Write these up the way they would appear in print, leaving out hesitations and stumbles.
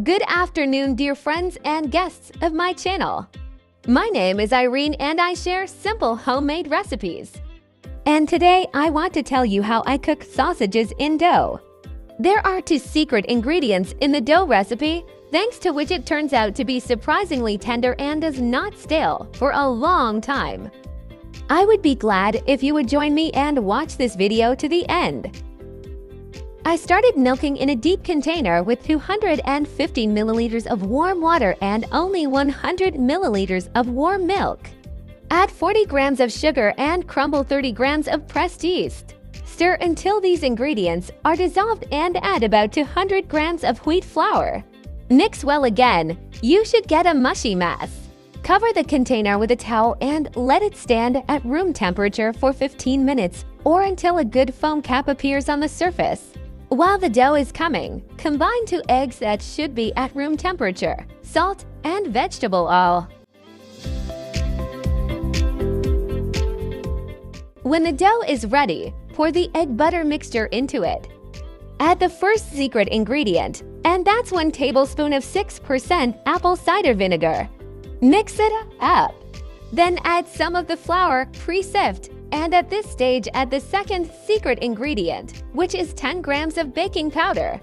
Good afternoon, dear friends and guests of my channel. My name is Irene and I share simple homemade recipes. And today I want to tell you how I cook sausages in dough. There are 2 secret ingredients in the dough recipe, thanks to which it turns out to be surprisingly tender and does not stale for a long time. I would be glad if you would join me and watch this video to the end. I started milking in a deep container with 250 milliliters of warm water and only 100 milliliters of warm milk. Add 40 grams of sugar and crumble 30 grams of pressed yeast. Stir until these ingredients are dissolved and add about 200 grams of wheat flour. Mix well again. You should get a mushy mass. Cover the container with a towel and let it stand at room temperature for 15 minutes or until a good foam cap appears on the surface. While the dough is coming, combine 2 eggs that should be at room temperature, salt, and vegetable oil. When the dough is ready, pour the egg butter mixture into it. Add the first secret ingredient, and that's 1 tablespoon of 6% apple cider vinegar. Mix it up. Then add some of the flour pre-sieved. And at this stage, add the second secret ingredient, which is 10 grams of baking powder.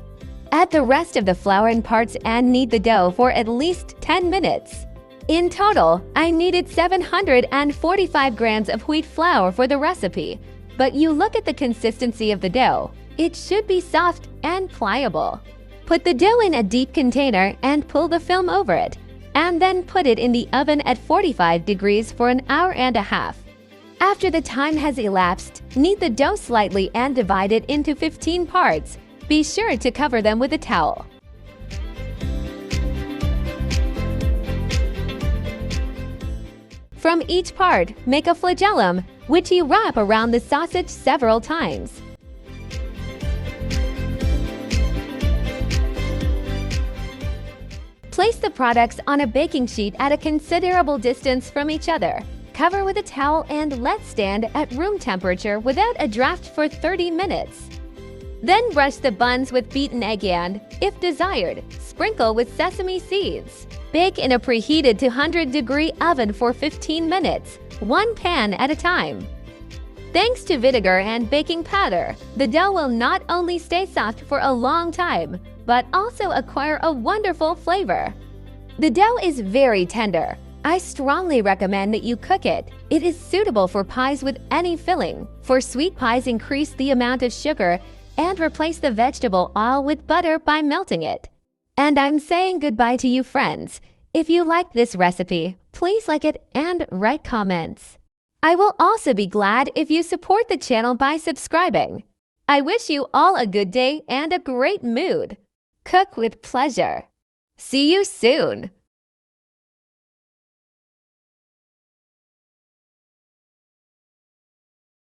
Add the rest of the flour in parts and knead the dough for at least 10 minutes. In total, I needed 745 grams of wheat flour for the recipe, but you look at the consistency of the dough. It should be soft and pliable. Put the dough in a deep container and pull the film over it, and then put it in the oven at 45 degrees for an hour and a half. After the time has elapsed, knead the dough slightly and divide it into 15 parts. Be sure to cover them with a towel. From each part, make a flagellum, which you wrap around the sausage several times. Place the products on a baking sheet at a considerable distance from each other. Cover with a towel and let stand at room temperature without a draft for 30 minutes. Then brush the buns with beaten egg and, if desired, sprinkle with sesame seeds. Bake in a preheated 200-degree oven for 15 minutes, 1 pan at a time. Thanks to vinegar and baking powder, the dough will not only stay soft for a long time, but also acquire a wonderful flavor. The dough is very tender. I strongly recommend that you cook it. It is suitable for pies with any filling. For sweet pies, increase the amount of sugar and replace the vegetable oil with butter by melting it. And I'm saying goodbye to you, friends. If you like this recipe, please like it and write comments. I will also be glad if you support the channel by subscribing. I wish you all a good day and a great mood. Cook with pleasure. See you soon!